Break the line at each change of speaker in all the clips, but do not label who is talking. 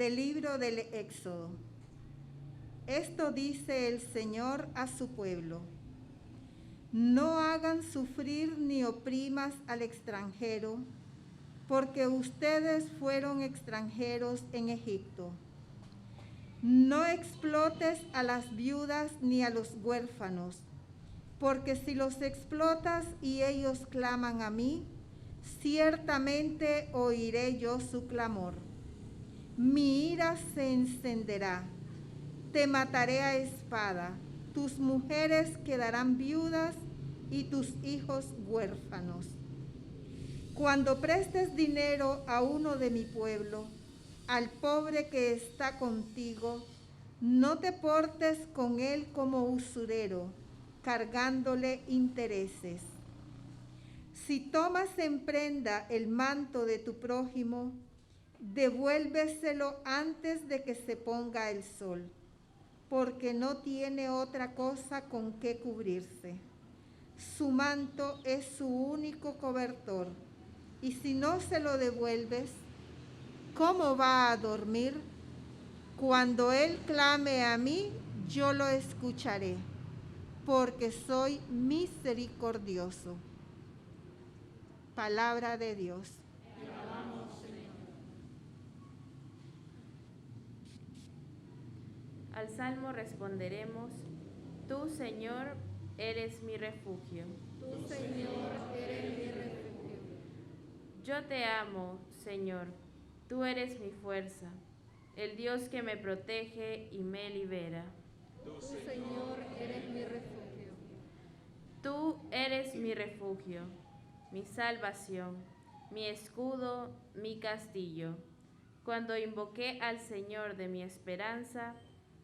del libro del Éxodo. Esto dice el Señor a su pueblo: no hagan sufrir ni oprimas al extranjero, porque ustedes fueron extranjeros en Egipto. No explotes a las viudas ni a los huérfanos, porque si los explotas y ellos claman a mí, ciertamente oiré yo su clamor. Mi ira se encenderá, te mataré a espada, tus mujeres quedarán viudas y tus hijos huérfanos. Cuando prestes dinero a uno de mi pueblo, al pobre que está contigo, no te portes con él como usurero, cargándole intereses. Si tomas en prenda el manto de tu prójimo, devuélveselo antes de que se ponga el sol, porque no tiene otra cosa con que cubrirse. Su manto es su único cobertor, y si no se lo devuelves, ¿cómo va a dormir? Cuando él clame a mí, yo lo escucharé, porque soy misericordioso. Palabra de Dios.
Te alabamos, Señor.
Al salmo responderemos: tú, Señor, eres mi refugio.
Tú, Señor, eres mi refugio.
Yo te amo, Señor, tú eres mi fuerza, el Dios que me protege y me libera.
Tú, Señor, eres mi refugio.
Tú eres mi refugio, mi salvación, mi escudo, mi castillo. Cuando invoqué al Señor de mi esperanza,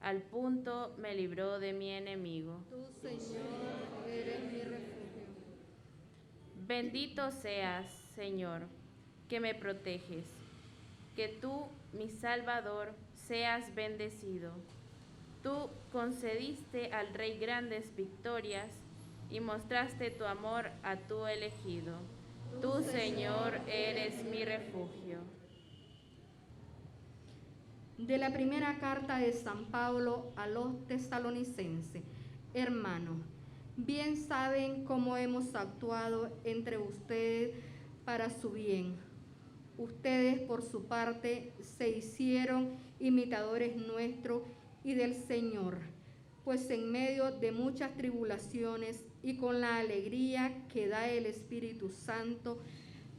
al punto me libró de mi enemigo.
Tú, Señor, eres mi refugio.
Bendito seas, Señor, que me proteges, que tú, mi Salvador, seas bendecido. Tú concediste al Rey grandes victorias y mostraste tu amor a tu elegido. Tú, Señor, eres mi refugio.
De la primera carta de San Pablo a los tesalonicenses. Hermanos, bien saben cómo hemos actuado entre ustedes para su bien. Ustedes, por su parte, se hicieron imitadores nuestros y del Señor, pues en medio de muchas tribulaciones y con la alegría que da el Espíritu Santo,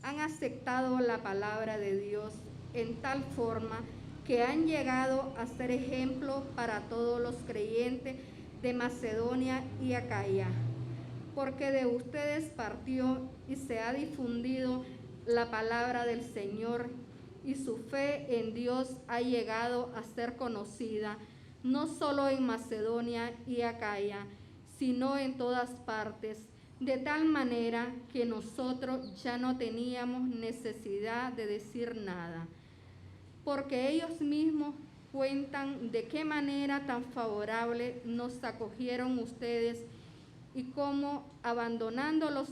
han aceptado la palabra de Dios en tal forma que han llegado a ser ejemplo para todos los creyentes de Macedonia y Acaya, porque de ustedes partió y se ha difundido la palabra del Señor, y su fe en Dios ha llegado a ser conocida, no solo en Macedonia y Acaya, sino en todas partes, de tal manera que nosotros ya no teníamos necesidad de decir nada, porque ellos mismos cuentan de qué manera tan favorable nos acogieron ustedes y cómo, abandonando los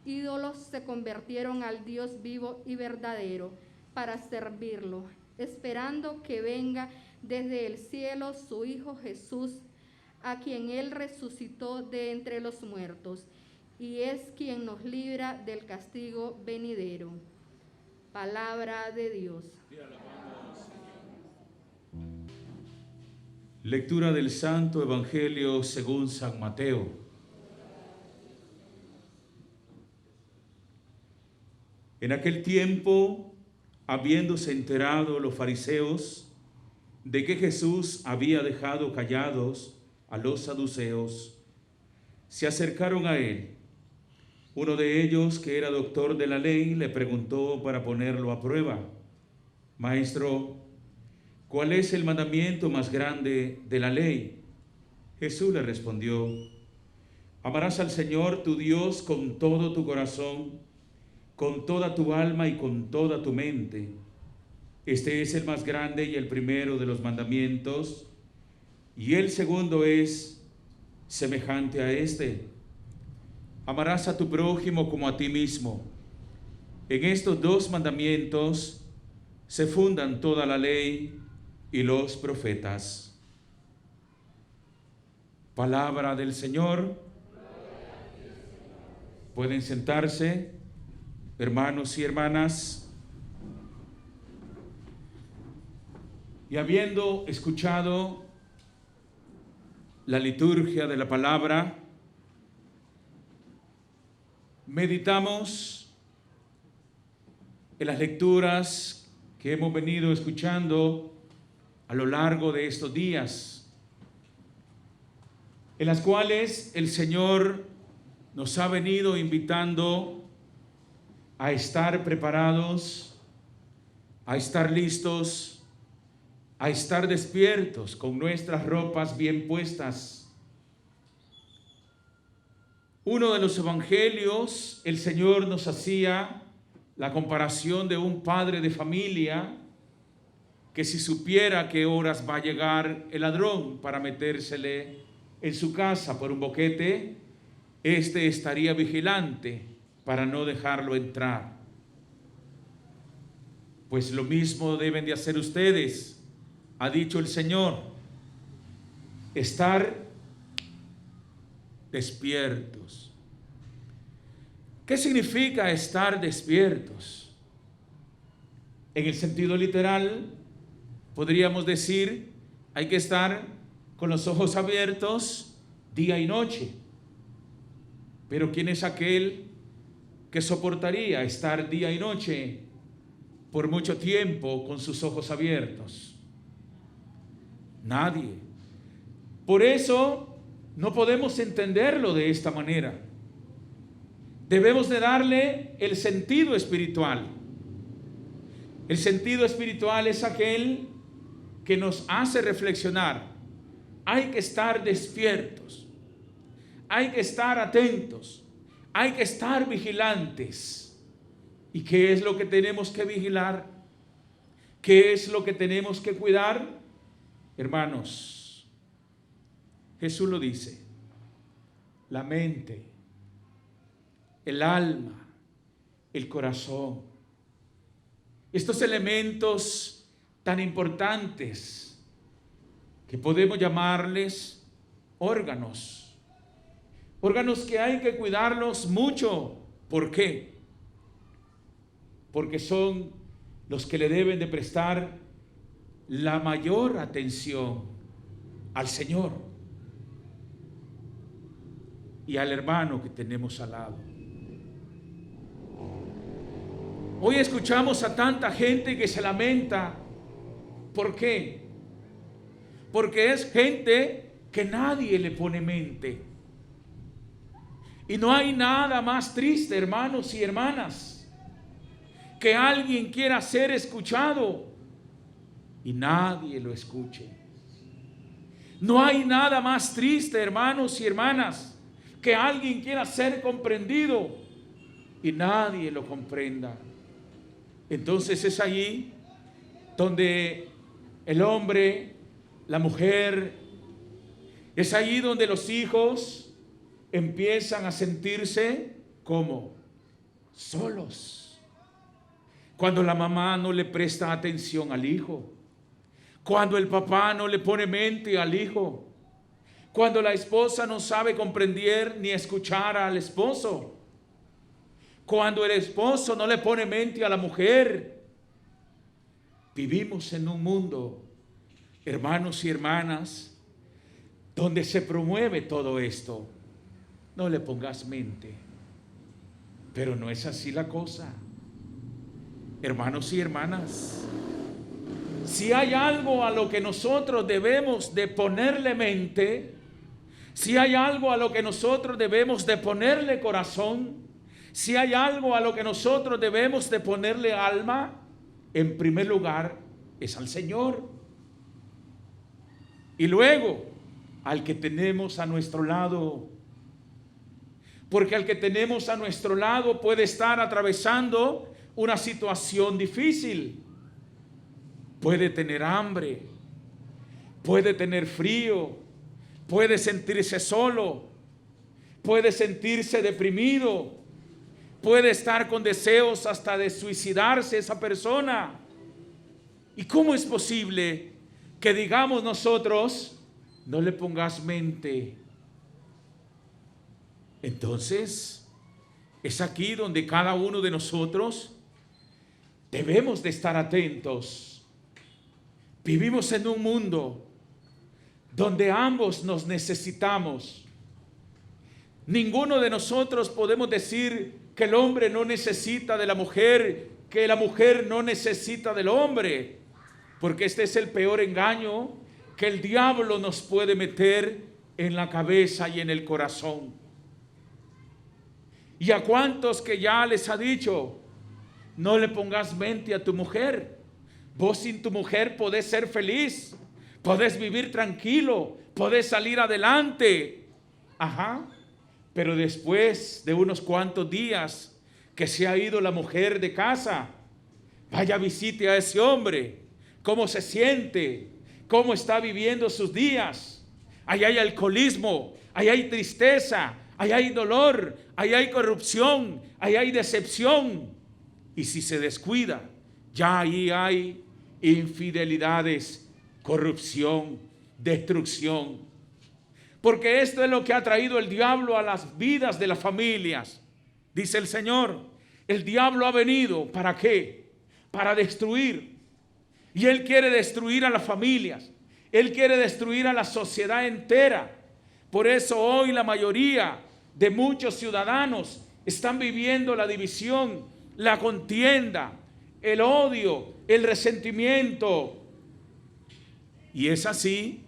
ídolos, se convirtieron al Dios vivo y verdadero para servirlo, esperando que venga desde el cielo su Hijo Jesús, a quien Él resucitó de entre los muertos, y es quien nos libra del castigo venidero. Palabra de Dios.
Lectura del Santo Evangelio según San Mateo. En aquel tiempo, habiéndose enterado los fariseos de que Jesús había dejado callados a los saduceos, se acercaron a él. Uno de ellos, que era doctor de la ley, le preguntó para ponerlo a prueba: Maestro, ¿cuál es el mandamiento más grande de la ley? Jesús le respondió: amarás al Señor tu Dios con todo tu corazón, con toda tu alma y con toda tu mente. Este es el más grande y el primero de los mandamientos, y el segundo es semejante a este: amarás a tu prójimo como a ti mismo. En estos dos mandamientos se fundan toda la ley y los profetas. Palabra del Señor. Pueden sentarse, hermanos y hermanas. Y habiendo escuchado la liturgia de la palabra, meditamos en las lecturas que hemos venido escuchando a lo largo de estos días, en las cuales el Señor nos ha venido invitando a estar preparados, a estar listos, a estar despiertos con nuestras ropas bien puestas. Uno de los evangelios, el Señor nos hacía la comparación de un padre de familia que si supiera qué horas va a llegar el ladrón para metérsele en su casa por un boquete, éste estaría vigilante para no dejarlo entrar. Pues lo mismo deben de hacer ustedes, ha dicho el Señor, estar despiertos. ¿Qué significa estar despiertos? En el sentido literal, podríamos decir, hay que estar con los ojos abiertos día y noche. Pero ¿quién es aquel que soportaría estar día y noche por mucho tiempo con sus ojos abiertos? Nadie. Por eso no podemos entenderlo de esta manera. Debemos de darle el sentido espiritual. El sentido espiritual es aquel que nos hace reflexionar. Hay que estar despiertos. Hay que estar atentos. Hay que estar vigilantes. ¿Y qué es lo que tenemos que vigilar? ¿Qué es lo que tenemos que cuidar? Hermanos, Jesús lo dice. La mente, el alma, el corazón. Estos elementos tan importantes que podemos llamarles órganos. Órganos que hay que cuidarlos mucho. ¿Por qué? Porque son los que le deben de prestar la mayor atención al Señor y al hermano que tenemos al lado. Hoy escuchamos a tanta gente que se lamenta. ¿Por qué? Porque es gente que nadie le pone mente. Y no hay nada más triste, hermanos y hermanas, que alguien quiera ser escuchado y nadie lo escuche. No hay nada más triste, hermanos y hermanas, que alguien quiera ser comprendido y nadie lo comprenda. Entonces es allí donde el hombre, la mujer, es allí donde los hijos empiezan a sentirse como solos. Cuando la mamá no le presta atención al hijo, cuando el papá no le pone mente al hijo, cuando la esposa no sabe comprender ni escuchar al esposo, cuando el esposo no le pone mente a la mujer. Vivimos en un mundo, hermanos y hermanas, donde se promueve todo esto. No le pongas mente, pero no es así la cosa. Hermanos y hermanas, si hay algo a lo que nosotros debemos de ponerle mente, si hay algo a lo que nosotros debemos de ponerle corazón, si hay algo a lo que nosotros debemos de ponerle alma, en primer lugar es al Señor. Y luego al que tenemos a nuestro lado. Porque al que tenemos a nuestro lado puede estar atravesando una situación difícil. Puede tener hambre, puede tener frío, puede sentirse solo, puede sentirse deprimido, puede estar con deseos hasta de suicidarse esa persona. ¿Y cómo es posible que digamos nosotros, no le pongas mente. Entonces, es aquí donde cada uno de nosotros debemos de estar atentos. Vivimos en un mundo donde ambos nos necesitamos. Ninguno de nosotros podemos decir que el hombre no necesita de la mujer, que la mujer no necesita del hombre, porque este es el peor engaño que el diablo nos puede meter en la cabeza y en el corazón. ¿Y a cuántos que ya les ha dicho, no le pongas mente a tu mujer? Vos sin tu mujer podés ser feliz, podés vivir tranquilo, podés salir adelante. Ajá, pero después de unos cuantos días que se ha ido la mujer de casa, vaya, visite a ese hombre, cómo se siente, cómo está viviendo sus días. Ahí hay alcoholismo, ahí hay tristeza, ahí hay dolor, ahí hay corrupción, ahí hay decepción. Y si se descuida, ya ahí hay infidelidades, corrupción, destrucción. Porque esto es lo que ha traído el diablo a las vidas de las familias. Dice el Señor, el diablo ha venido, ¿para qué? Para destruir. Y él quiere destruir a las familias. Él quiere destruir a la sociedad entera. Por eso hoy la mayoría de muchos ciudadanos están viviendo la división, la contienda, el odio, el resentimiento. Y es así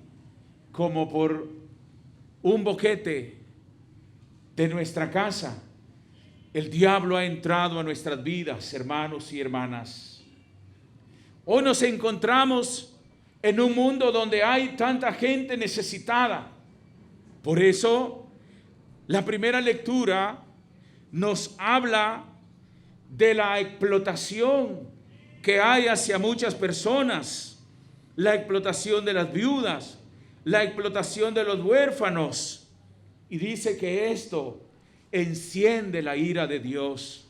como por un boquete de nuestra casa, el diablo ha entrado a nuestras vidas, hermanos y hermanas. Hoy nos encontramos en un mundo donde hay tanta gente necesitada. Por eso, la primera lectura nos habla de la explotación que hay hacia muchas personas, la explotación de las viudas, la explotación de los huérfanos. Y dice que esto enciende la ira de Dios.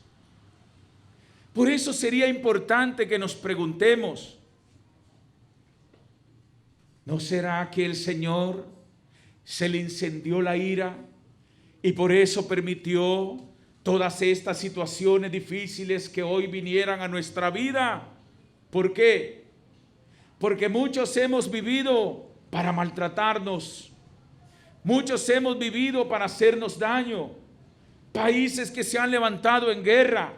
Por eso sería importante que nos preguntemos, ¿no será que el Señor se le encendió la ira y por eso permitió todas estas situaciones difíciles que hoy vinieran a nuestra vida? ¿Por qué? Porque muchos hemos vivido para maltratarnos, muchos hemos vivido para hacernos daño, países que se han levantado en guerra,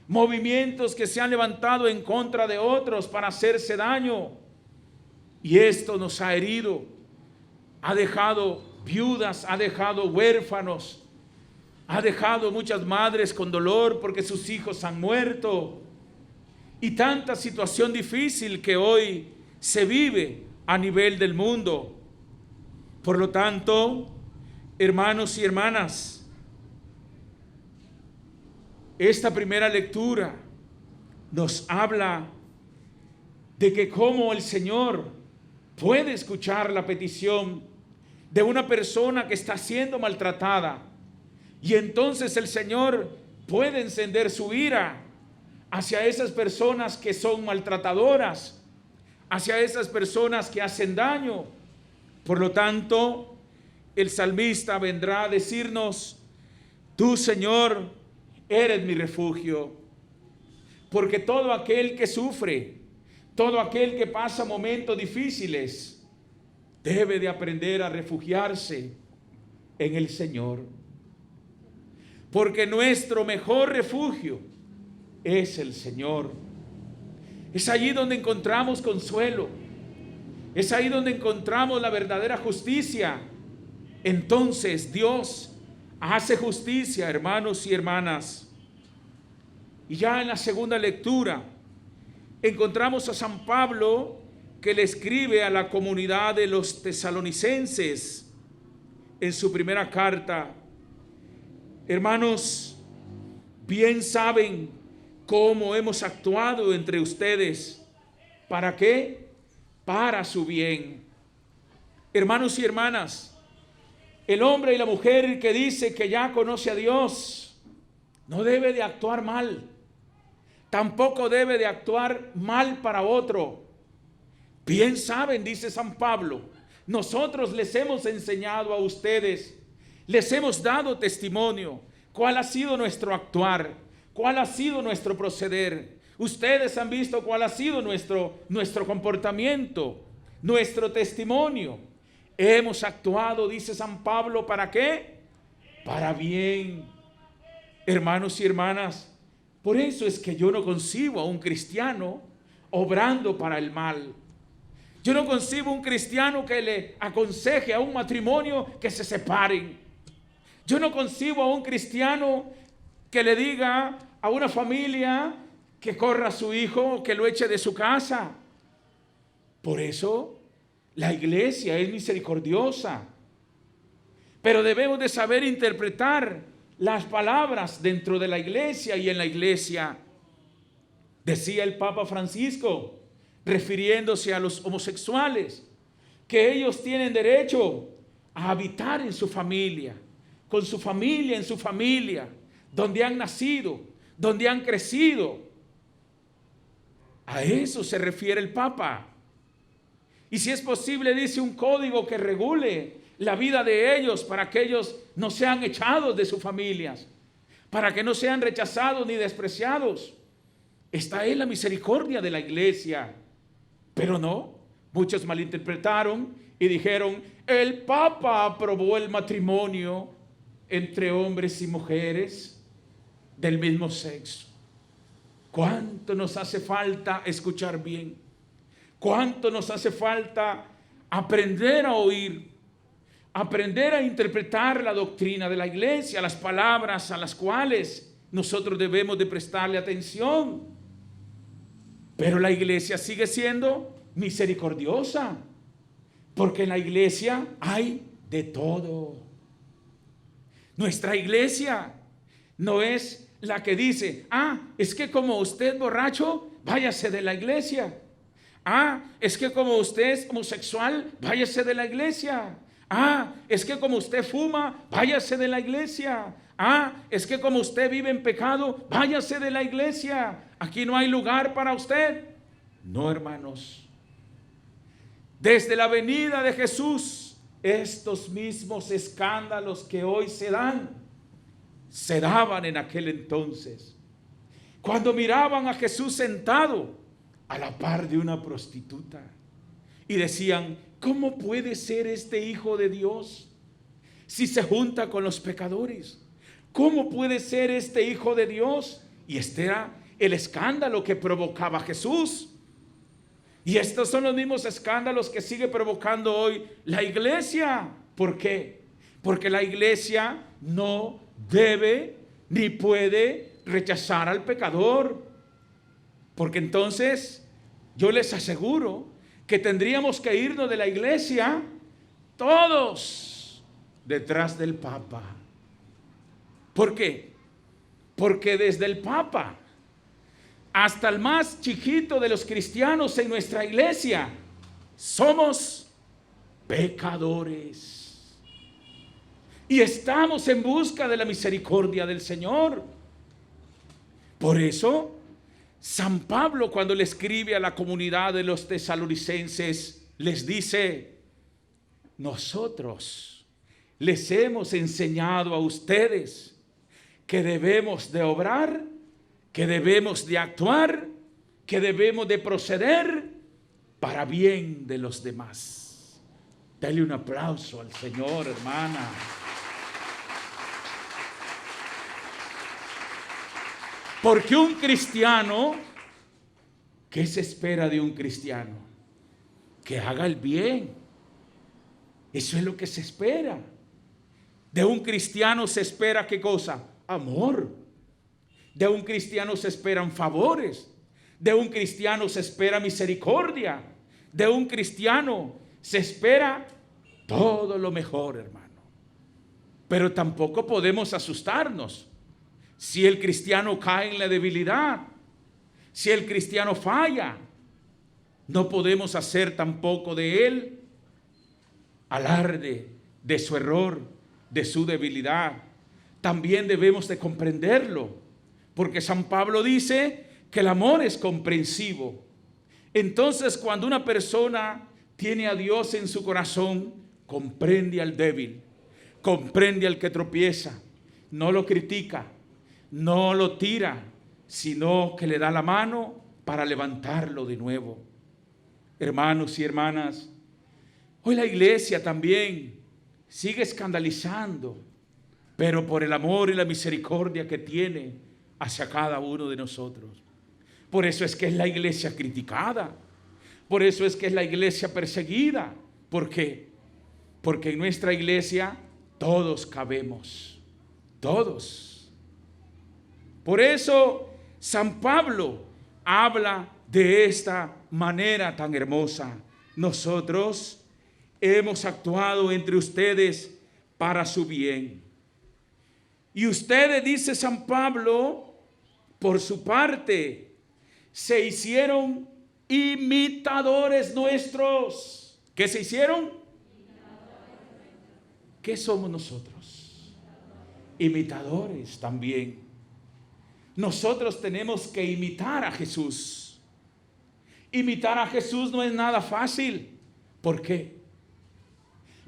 movimientos que se han levantado en contra de otros para hacerse daño, y esto nos ha herido, ha dejado viudas, ha dejado huérfanos, ha dejado muchas madres con dolor porque sus hijos han muerto, y tanta situación difícil que hoy se vive a nivel del mundo. Por lo tanto, hermanos y hermanas, esta primera lectura nos habla de que cómo el Señor puede escuchar la petición de una persona que está siendo maltratada, y entonces el Señor puede encender su ira hacia esas personas que son maltratadoras, hacia esas personas que hacen daño. Por lo tanto, el salmista vendrá a decirnos, tú, Señor, eres mi refugio, porque todo aquel que sufre, todo aquel que pasa momentos difíciles, debe de aprender a refugiarse en el Señor, porque nuestro mejor refugio es el Señor. Es allí donde encontramos consuelo, es ahí donde encontramos la verdadera justicia. Entonces Dios hace justicia, hermanos y hermanas. Y ya en la segunda lectura encontramos a San Pablo que le escribe a la comunidad de los tesalonicenses en su primera carta. Hermanos, bien saben cómo hemos actuado entre ustedes. ¿Para qué? Para su bien. Hermanos y hermanas, el hombre y la mujer que dice que ya conoce a Dios no debe de actuar mal, tampoco debe de actuar mal para otro. Bien saben, dice San Pablo, nosotros les hemos enseñado a ustedes, les hemos dado testimonio, cuál ha sido nuestro actuar, cuál ha sido nuestro proceder. Ustedes han visto cuál ha sido nuestro comportamiento, nuestro testimonio. Hemos actuado, dice San Pablo, ¿para qué? Para bien. Hermanos y hermanas, por eso es que yo no concibo a un cristiano obrando para el mal. Yo no concibo un cristiano que le aconseje a un matrimonio que se separen. Yo no concibo a un cristiano que le diga a una familia que corra a su hijo, que lo eche de su casa. Por eso la iglesia es misericordiosa. Pero debemos de saber interpretar las palabras dentro de la iglesia y en la iglesia. Decía el Papa Francisco, refiriéndose a los homosexuales, que ellos tienen derecho a habitar en su familia, con su familia, en su familia, donde han nacido, donde han crecido. A eso se refiere el Papa. Y si es posible, dice, un código que regule la vida de ellos para que ellos no sean echados de sus familias, para que no sean rechazados ni despreciados. Esta es la misericordia de la iglesia. Pero no, muchos malinterpretaron y dijeron, el Papa aprobó el matrimonio entre hombres y mujeres del mismo sexo. ¿Cuánto nos hace falta escuchar bien? ¿Cuánto nos hace falta aprender a oír, aprender a interpretar la doctrina de la iglesia, las palabras a las cuales nosotros debemos de prestarle atención? Pero la iglesia sigue siendo misericordiosa, porque en la iglesia hay de todo. Nuestra iglesia no es la que dice, es que como usted es borracho, váyase de la iglesia. Es que como usted es homosexual, váyase de la iglesia. Es que como usted fuma, váyase de la iglesia. Es que como usted vive en pecado, váyase de la iglesia. Aquí no hay lugar para usted. No, hermanos. Desde la venida de Jesús, estos mismos escándalos que hoy se daban en aquel entonces. Cuando miraban a Jesús sentado a la par de una prostituta y decían, ¿cómo puede ser este hijo de Dios si se junta con los pecadores? ¿Cómo puede ser este hijo de Dios? Y este era el escándalo que provocaba Jesús. Y estos son los mismos escándalos que sigue provocando hoy la iglesia. ¿Por qué? Porque la iglesia no debe ni puede rechazar al pecador. Porque entonces yo les aseguro que tendríamos que irnos de la iglesia todos detrás del Papa. ¿Por qué? Porque desde el Papa hasta el más chiquito de los cristianos en nuestra iglesia somos pecadores. Y estamos en busca de la misericordia del Señor. Por eso, San Pablo, cuando le escribe a la comunidad de los tesalonicenses, les dice, nosotros les hemos enseñado a ustedes que debemos de obrar, que debemos de actuar, que debemos de proceder para bien de los demás. Dale un aplauso al Señor, hermana. Porque un cristiano, ¿qué se espera de un cristiano? Que haga el bien. Eso es lo que se espera. De un cristiano se espera, ¿qué cosa? Amor. De un cristiano se esperan favores. De un cristiano se espera misericordia. De un cristiano se espera todo lo mejor, hermano. Pero tampoco podemos asustarnos. Si el cristiano cae en la debilidad, si el cristiano falla, no podemos hacer tampoco de él alarde de su error, de su debilidad. También debemos de comprenderlo, porque San Pablo dice que el amor es comprensivo. Entonces, cuando una persona tiene a Dios en su corazón, comprende al débil, comprende al que tropieza, no lo critica, no lo tira, sino que le da la mano para levantarlo de nuevo. Hermanos y hermanas, hoy la iglesia también sigue escandalizando, pero por el amor y la misericordia que tiene hacia cada uno de nosotros. Por eso es que es la iglesia criticada, por eso es que es la iglesia perseguida. ¿Por qué? Porque en nuestra iglesia todos cabemos, todos. Por eso San Pablo habla de esta manera tan hermosa. Nosotros hemos actuado entre ustedes para su bien. Y ustedes, dice San Pablo, por su parte, se hicieron imitadores nuestros. ¿Qué se hicieron? ¿Qué somos nosotros? Imitadores también. Nosotros tenemos que imitar a Jesús. Imitar a Jesús no es nada fácil. ¿Por qué?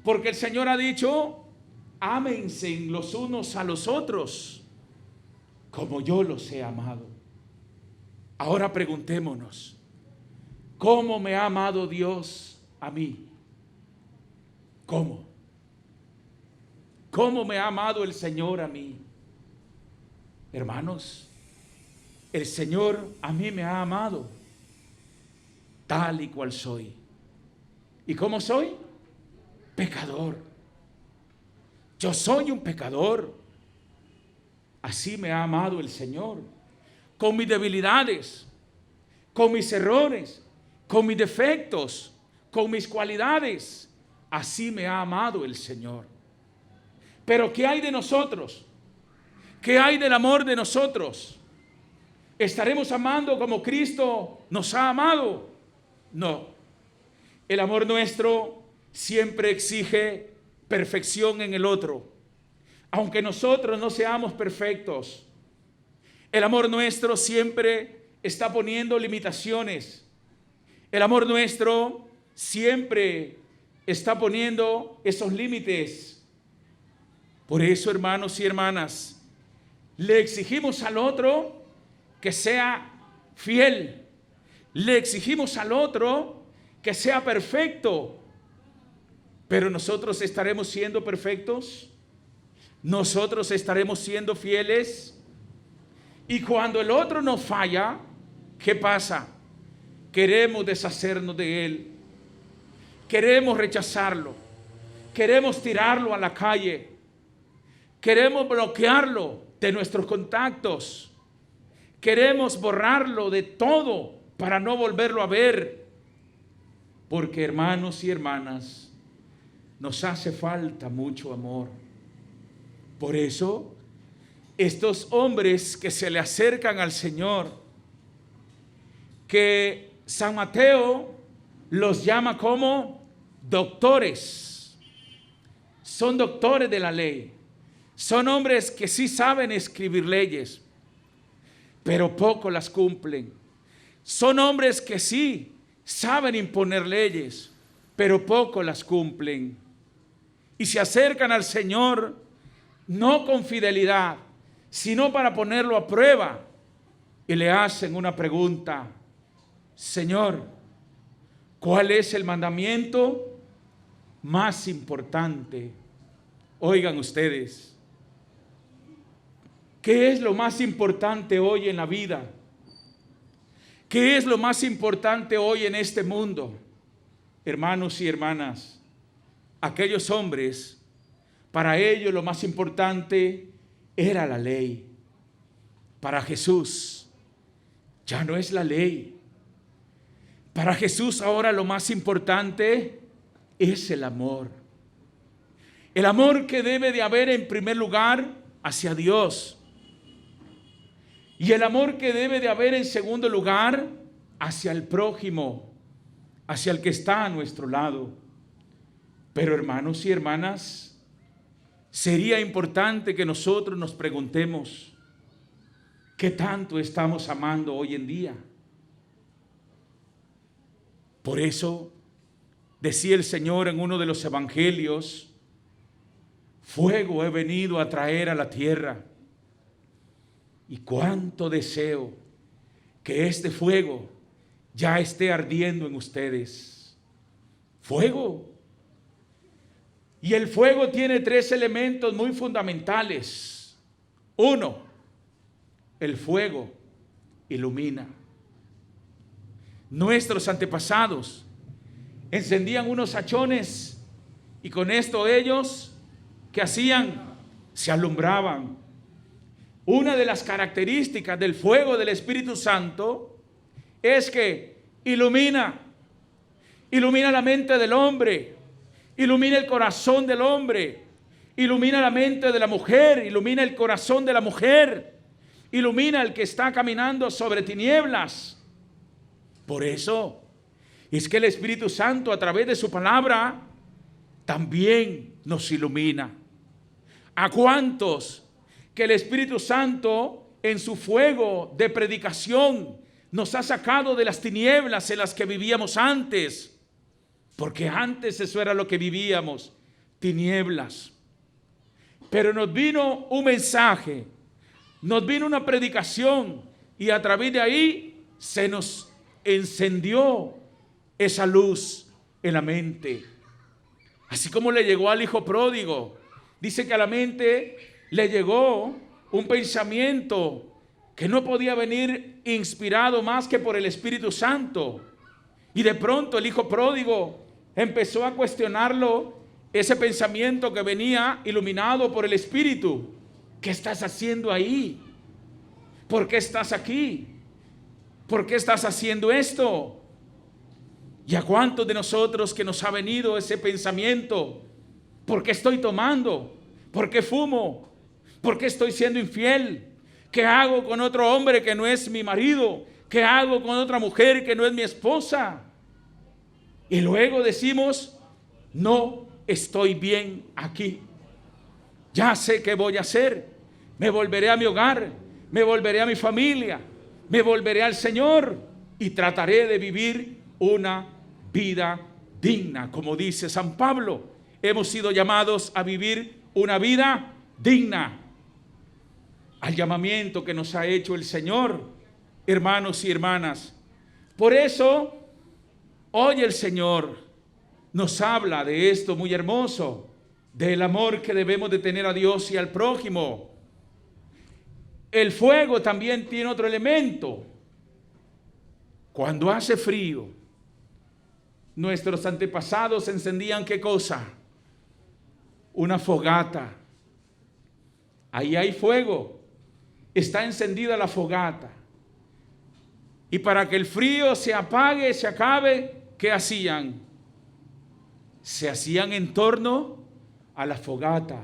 Porque el Señor ha dicho: ámense los unos a los otros como yo los he amado. Ahora preguntémonos, ¿cómo me ha amado Dios a mí? ¿Cómo? ¿Cómo me ha amado el Señor a mí? Hermanos, el Señor a mí me ha amado tal y cual soy. ¿Y cómo soy? Pecador. Yo soy un pecador. Así me ha amado el Señor, con mis debilidades, con mis errores, con mis defectos, con mis cualidades. Así me ha amado el Señor. Pero ¿qué hay de nosotros? ¿Qué hay del amor de nosotros? ¿Estaremos amando como Cristo nos ha amado? No. El amor nuestro siempre exige perfección en el otro, aunque nosotros no seamos perfectos. El amor nuestro siempre está poniendo limitaciones. El amor nuestro siempre está poniendo esos límites. Por eso, hermanos y hermanas, le exigimos al otro que sea fiel. Le exigimos al otro que sea perfecto. Pero nosotros estaremos siendo perfectos. Nosotros estaremos siendo fieles. Y cuando el otro nos falla, ¿qué pasa? Queremos deshacernos de él. Queremos rechazarlo. Queremos tirarlo a la calle. Queremos bloquearlo de nuestros contactos. Queremos borrarlo de todo para no volverlo a ver. Porque, hermanos y hermanas, nos hace falta mucho amor. Por eso, estos hombres que se le acercan al Señor, que San Mateo los llama como doctores, son doctores de la ley. Son hombres que sí saben escribir leyes, pero poco las cumplen. Son hombres que sí saben imponer leyes, pero poco las cumplen. Y se acercan al Señor no con fidelidad, sino para ponerlo a prueba. Y le hacen una pregunta: Señor, ¿cuál es el mandamiento más importante? Oigan ustedes, ¿qué es lo más importante hoy en la vida? ¿Qué es lo más importante hoy en este mundo? Hermanos y hermanas, aquellos hombres, para ellos lo más importante era la ley. Para Jesús ya no es la ley. Para Jesús ahora lo más importante es el amor. El amor que debe de haber en primer lugar hacia Dios. Y el amor que debe de haber en segundo lugar hacia el prójimo, hacia el que está a nuestro lado. Pero, hermanos y hermanas, sería importante que nosotros nos preguntemos: ¿qué tanto estamos amando hoy en día? Por eso decía el Señor en uno de los evangelios: fuego he venido a traer a la tierra. Y cuánto deseo que este fuego ya esté ardiendo en ustedes. Fuego. Y el fuego tiene 3 elementos muy fundamentales. 1, el fuego ilumina. Nuestros antepasados encendían unos hachones y con esto ellos, ¿qué hacían? Se alumbraban. Una de las características del fuego del Espíritu Santo es que ilumina la mente del hombre, ilumina el corazón del hombre, ilumina la mente de la mujer, ilumina el corazón de la mujer, ilumina al que está caminando sobre tinieblas. Por eso es que el Espíritu Santo, a través de su palabra, también nos ilumina. ¿A cuántos que el Espíritu Santo, en su fuego de predicación, nos ha sacado de las tinieblas en las que vivíamos antes? Porque antes eso era lo que vivíamos, tinieblas. Pero nos vino un mensaje, nos vino una predicación, y a través de ahí se nos encendió esa luz en la mente. Así como le llegó al hijo pródigo, dice que a la mente le llegó un pensamiento que no podía venir inspirado más que por el Espíritu Santo. Y de pronto el hijo pródigo empezó a cuestionarlo, ese pensamiento que venía iluminado por el Espíritu. ¿Qué estás haciendo ahí? ¿Por qué estás aquí? ¿Por qué estás haciendo esto? ¿Y a cuántos de nosotros que nos ha venido ese pensamiento? ¿Por qué estoy tomando? ¿Por qué fumo? ¿Por qué estoy siendo infiel? ¿Qué hago con otro hombre que no es mi marido? ¿Qué hago con otra mujer que no es mi esposa? Y luego decimos: no estoy bien aquí. Ya sé qué voy a hacer. Me volveré a mi hogar, me volveré a mi familia, me volveré al Señor y trataré de vivir una vida digna. Como dice San Pablo, hemos sido llamados a vivir una vida digna. Al llamamiento que nos ha hecho el Señor, hermanos y hermanas. Por eso, hoy el Señor nos habla de esto muy hermoso, del amor que debemos de tener a Dios y al prójimo. El fuego también tiene otro elemento. Cuando hace frío, nuestros antepasados encendían ¿qué cosa? Una fogata. Ahí hay fuego. Está encendida la fogata. Y para que el frío se apague, se acabe, ¿qué hacían? Se hacían en torno a la fogata.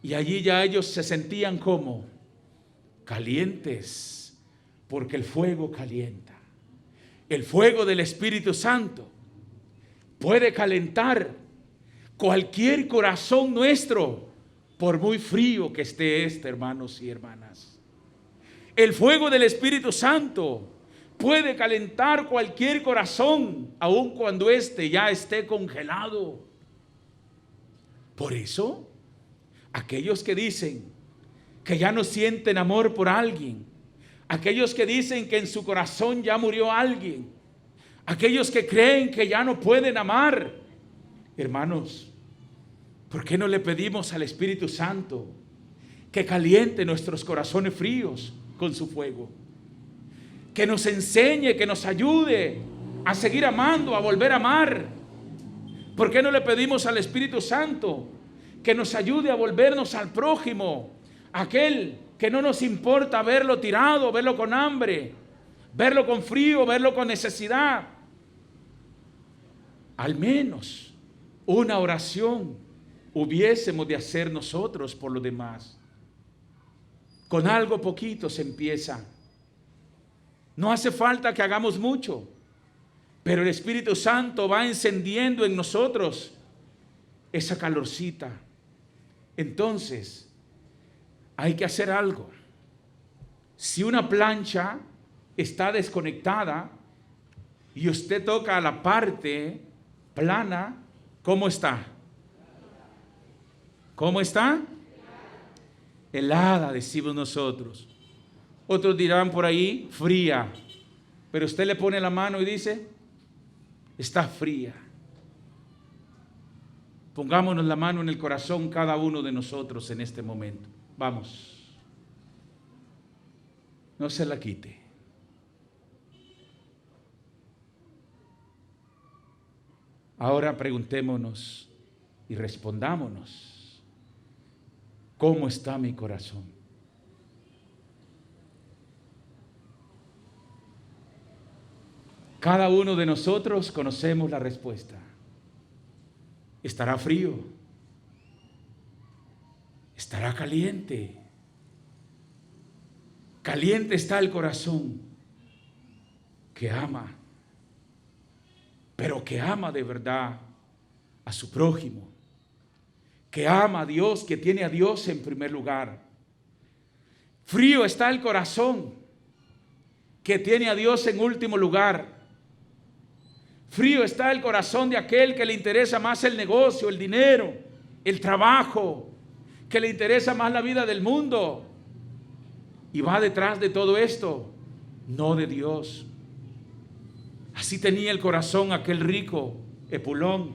Y allí ya ellos se sentían como calientes, porque el fuego calienta. El fuego del Espíritu Santo puede calentar cualquier corazón nuestro, por muy frío que esté hermanos y hermanas. El fuego del Espíritu Santo puede calentar cualquier corazón, aun cuando ya esté congelado. Por eso, aquellos que dicen que ya no sienten amor por alguien, aquellos que dicen que en su corazón ya murió alguien, aquellos que creen que ya no pueden amar, hermanos, ¿por qué no le pedimos al Espíritu Santo que caliente nuestros corazones fríos con su fuego? Que nos enseñe, que nos ayude a seguir amando, a volver a amar. ¿Por qué no le pedimos al Espíritu Santo que nos ayude a volvernos al prójimo? Aquel que no nos importa verlo tirado, verlo con hambre, verlo con frío, verlo con necesidad. Al menos una oración hubiésemos de hacer nosotros por los demás. Con algo poquito se empieza. No hace falta que hagamos mucho, pero el Espíritu Santo va encendiendo en nosotros esa calorcita. Entonces, hay que hacer algo. Si una plancha está desconectada, y usted toca la parte plana, ¿cómo está? ¿Cómo está? Helada, decimos nosotros. Otros dirán por ahí, fría. Pero usted le pone la mano y dice, está fría. Pongámonos la mano en el corazón cada uno de nosotros en este momento. Vamos. No se la quite. Ahora preguntémonos y respondámonos, ¿cómo está mi corazón? Cada uno de nosotros conocemos la respuesta. ¿Estará frío? ¿Estará caliente? Caliente está el corazón que ama, pero que ama de verdad a su prójimo, que ama a Dios, que tiene a Dios en primer lugar. Frío está el corazón que tiene a Dios en último lugar. Frío está el corazón de aquel que le interesa más el negocio, el dinero, el trabajo, que le interesa más la vida del mundo y va detrás de todo esto, no de Dios. Así tenía el corazón aquel rico Epulón.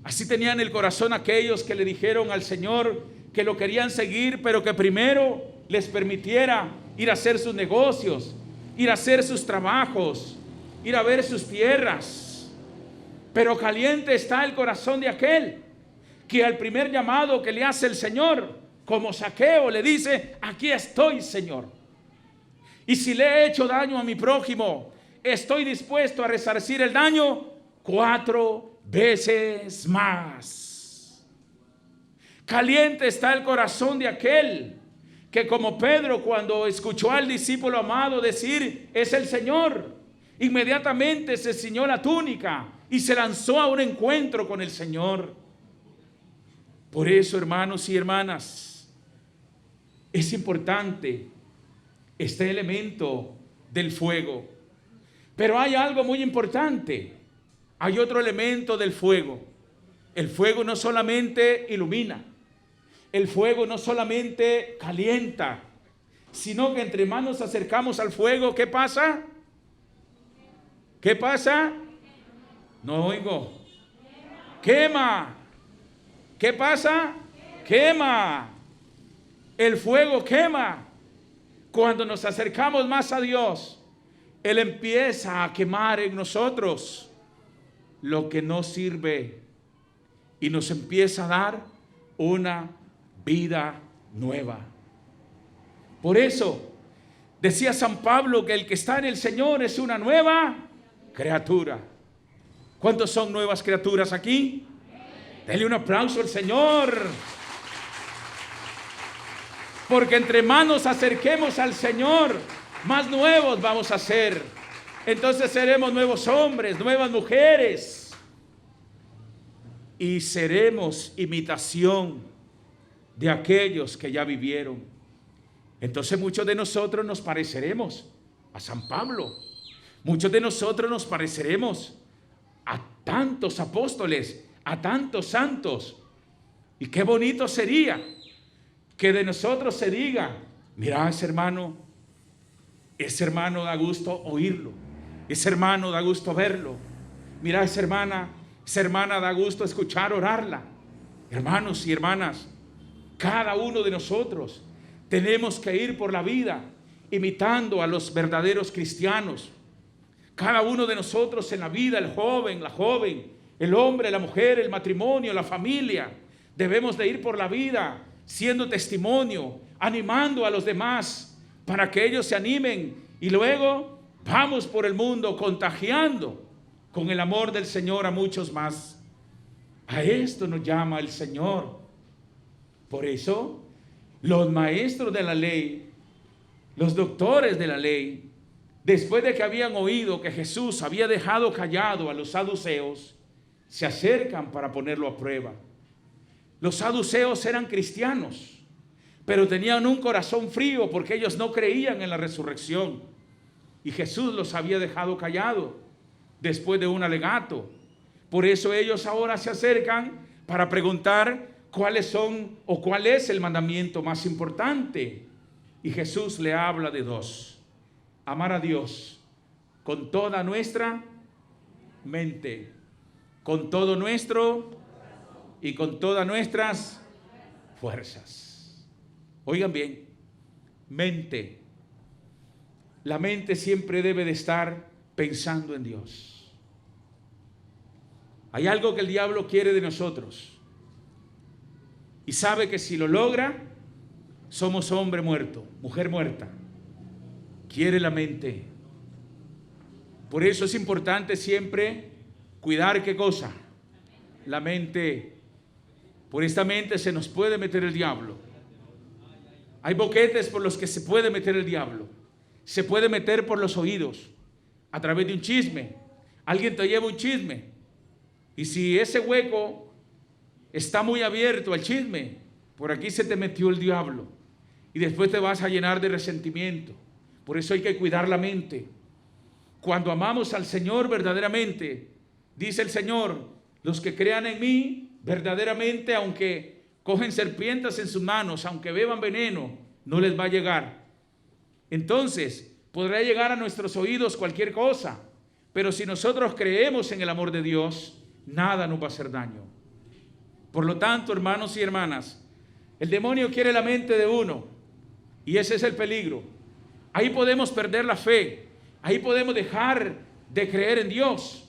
Así tenían el corazón aquellos que le dijeron al Señor que lo querían seguir, pero que primero les permitiera ir a hacer sus negocios, ir a hacer sus trabajos, ir a ver sus tierras. Pero caliente está el corazón de aquel que al primer llamado que le hace el Señor, como Zaqueo, le dice, aquí estoy, Señor. Y si le he hecho daño a mi prójimo, estoy dispuesto a resarcir el daño 4 veces más. Caliente está el corazón de aquel que, como Pedro, cuando escuchó al discípulo amado decir, es el Señor, inmediatamente se ciñó la túnica y se lanzó a un encuentro con el Señor. Por eso, hermanos y hermanas, es importante este elemento del fuego. Pero hay algo muy importante. Hay otro elemento del fuego. El fuego no solamente ilumina, el fuego no solamente calienta, sino que entre más nos acercamos al fuego, ¿qué pasa? ¿Qué pasa? No oigo. Quema. ¿Qué pasa? Quema. El fuego quema. Cuando nos acercamos más a Dios, Él empieza a quemar en nosotros lo que no sirve y nos empieza a dar una vida nueva. Por eso decía San Pablo que el que está en el Señor es una nueva criatura. ¿Cuántos son nuevas criaturas aquí? Denle un aplauso al Señor. Porque entre más nos acerquemos al Señor, más nuevos vamos a ser. Entonces seremos nuevos hombres, nuevas mujeres. Y seremos imitación de aquellos que ya vivieron. Entonces muchos de nosotros nos pareceremos a San Pablo. Muchos de nosotros nos pareceremos a tantos apóstoles, a tantos santos. Y qué bonito sería que de nosotros se diga, mira, ese hermano da gusto oírlo, ese hermano da gusto verlo, mira, esa hermana da gusto escuchar orarla. Hermanos y hermanas, cada uno de nosotros tenemos que ir por la vida imitando a los verdaderos cristianos. Cada uno de nosotros en la vida, el joven, la joven, el hombre, la mujer, el matrimonio, la familia, debemos de ir por la vida siendo testimonio, animando a los demás para que ellos se animen y luego vamos por el mundo contagiando con el amor del Señor a muchos más. A esto nos llama el Señor. Por eso los maestros de la ley, los doctores de la ley, después de que habían oído que Jesús había dejado callado a los saduceos, se acercan para ponerlo a prueba. Los saduceos eran cristianos, pero tenían un corazón frío porque ellos no creían en la resurrección. y Jesús los había dejado callados después de un alegato. Por eso ellos ahora se acercan para preguntar cuáles son o cuál es el mandamiento más importante. Y Jesús le habla de dos: amar a Dios con toda nuestra mente, con todo nuestro y con todas nuestras fuerzas. Oigan bien, mente. La mente siempre debe de estar pensando en Dios. Hay algo que el diablo quiere de nosotros y sabe que si lo logra, somos hombre muerto, mujer muerta. Quiere la mente. Por eso es importante siempre cuidar ¿qué cosa? La mente. Por esta mente se nos puede meter el diablo. Hay boquetes por los que se puede meter el diablo. Se puede meter por los oídos, a través de un chisme. Alguien te lleva un chisme, y si ese hueco está muy abierto al chisme, por aquí se te metió el diablo, y después te vas a llenar de resentimiento. Por eso hay que cuidar la mente. Cuando amamos al Señor verdaderamente, dice el Señor, los que crean en mí verdaderamente, aunque cogen serpientes en sus manos, aunque beban veneno, no les va a llegar. Entonces, podrá llegar a nuestros oídos cualquier cosa, pero si nosotros creemos en el amor de Dios, nada nos va a hacer daño. Por lo tanto, hermanos y hermanas, el demonio quiere la mente de uno, y ese es el peligro. Ahí podemos perder la fe, ahí podemos dejar de creer en Dios.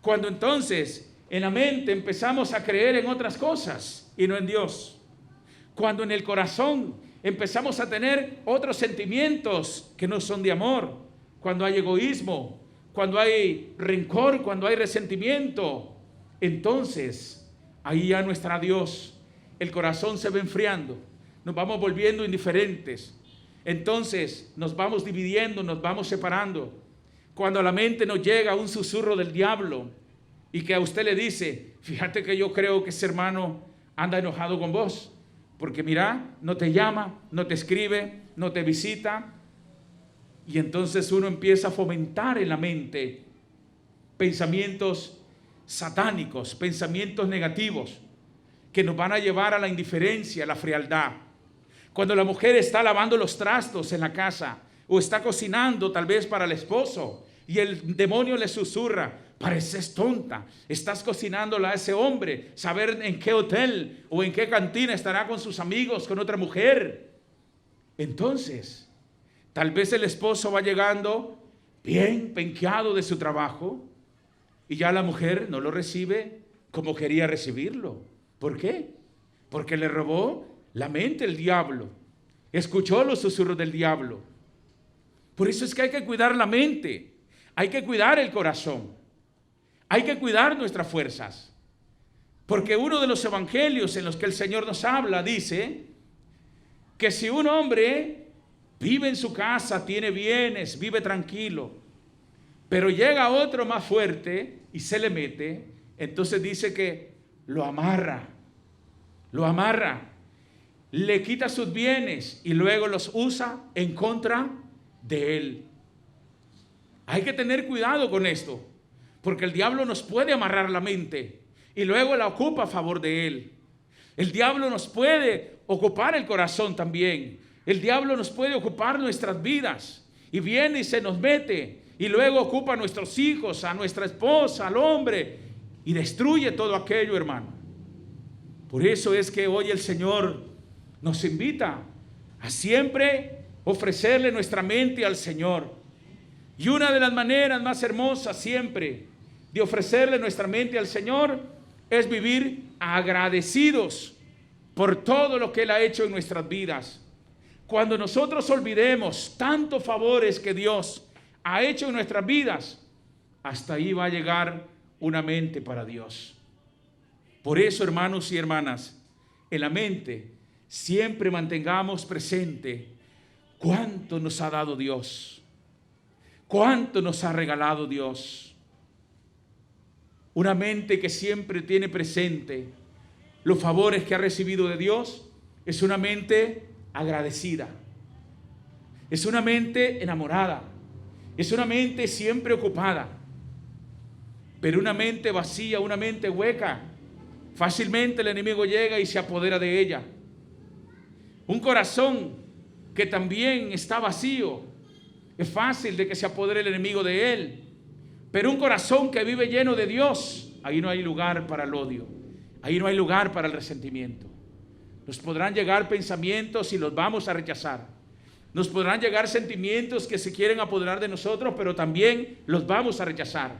Cuando entonces en la mente empezamos a creer en otras cosas y no en Dios. Cuando en el corazón empezamos a tener otros sentimientos que no son de amor, cuando hay egoísmo, cuando hay rencor, cuando hay resentimiento, entonces ahí ya no estará Dios. El corazón se va enfriando, nos vamos volviendo indiferentes, entonces nos vamos dividiendo, nos vamos separando. Cuando a la mente nos llega un susurro del diablo y que a usted le dice, fíjate que yo creo que ese hermano anda enojado con vos, porque mira, no te llama, no te escribe, no te visita. Y entonces uno empieza a fomentar en la mente pensamientos satánicos, pensamientos negativos que nos van a llevar a la indiferencia, a la frialdad. Cuando la mujer está lavando los trastos en la casa o está cocinando tal vez para el esposo y el demonio le susurra, pareces tonta, estás cocinándole a ese hombre, saber en qué hotel o en qué cantina estará con sus amigos, con otra mujer. Entonces, tal vez el esposo va llegando bien penqueado de su trabajo y ya la mujer no lo recibe como quería recibirlo. ¿Por qué? Porque le robó la mente el diablo, escuchó los susurros del diablo. Por eso es que hay que cuidar la mente, hay que cuidar el corazón. Hay que cuidar nuestras fuerzas, porque uno de los evangelios en los que el Señor nos habla dice que si un hombre vive en su casa, tiene bienes, vive tranquilo, pero llega otro más fuerte y se le mete, entonces dice que lo amarra, le quita sus bienes y luego los usa en contra de él. Hay que tener cuidado con esto, porque el diablo nos puede amarrar la mente y luego la ocupa a favor de él. El diablo nos puede ocupar el corazón también. El diablo nos puede ocupar nuestras vidas y viene y se nos mete y luego ocupa a nuestros hijos, a nuestra esposa, al hombre y destruye todo aquello, hermano. Por eso es que hoy el Señor nos invita a siempre ofrecerle nuestra mente al Señor. Y una de las maneras más hermosas siempre de ofrecerle nuestra mente al Señor es vivir agradecidos por todo lo que Él ha hecho en nuestras vidas. Cuando nosotros olvidemos tantos favores que Dios ha hecho en nuestras vidas, hasta ahí va a llegar una mente para Dios. Por eso, hermanos y hermanas, en la mente siempre mantengamos presente cuánto nos ha dado Dios, cuánto nos ha regalado Dios. Una mente que siempre tiene presente los favores que ha recibido de Dios es una mente agradecida, es una mente enamorada, Es una mente siempre ocupada, pero una mente vacía, una mente hueca, fácilmente el enemigo llega y se apodera de ella. Un corazón que también está vacío, es fácil de que se apodere el enemigo de él. Pero un corazón que vive lleno de Dios, ahí no hay lugar para el odio, ahí no hay lugar para el resentimiento. Nos podrán llegar pensamientos y los vamos a rechazar. Nos podrán llegar sentimientos que se quieren apoderar de nosotros, pero también los vamos a rechazar.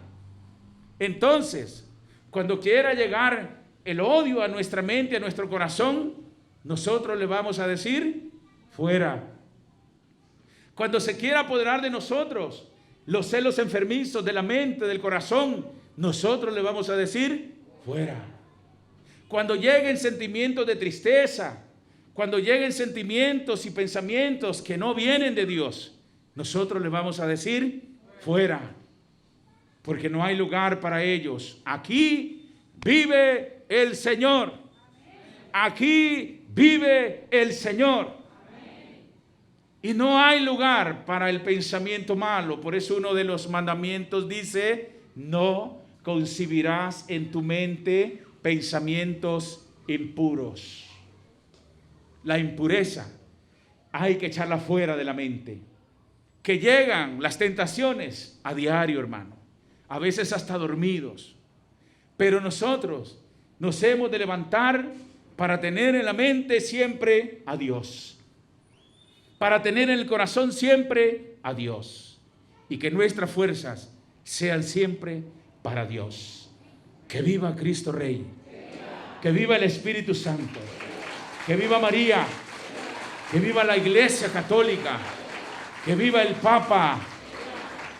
Entonces, cuando quiera llegar el odio a nuestra mente, a nuestro corazón, nosotros le vamos a decir, fuera. Cuando se quiera apoderar de nosotros los celos enfermizos de la mente, del corazón, nosotros le vamos a decir, fuera. Cuando lleguen sentimientos de tristeza, cuando lleguen sentimientos y pensamientos que no vienen de Dios, nosotros le vamos a decir, fuera. Porque no hay lugar para ellos. Aquí vive el Señor. Aquí vive el Señor. Y no hay lugar para el pensamiento malo. Por eso uno de los mandamientos dice, no concebirás en tu mente pensamientos impuros. La impureza hay que echarla fuera de la mente. Que llegan las tentaciones a diario, hermano. A veces hasta dormidos. Pero nosotros nos hemos de levantar para tener en la mente siempre a Dios. Para tener en el corazón siempre a Dios. Y que nuestras fuerzas sean siempre para Dios. Que viva Cristo Rey. Que viva el Espíritu Santo. Que viva María. Que viva la Iglesia Católica. Que viva el Papa.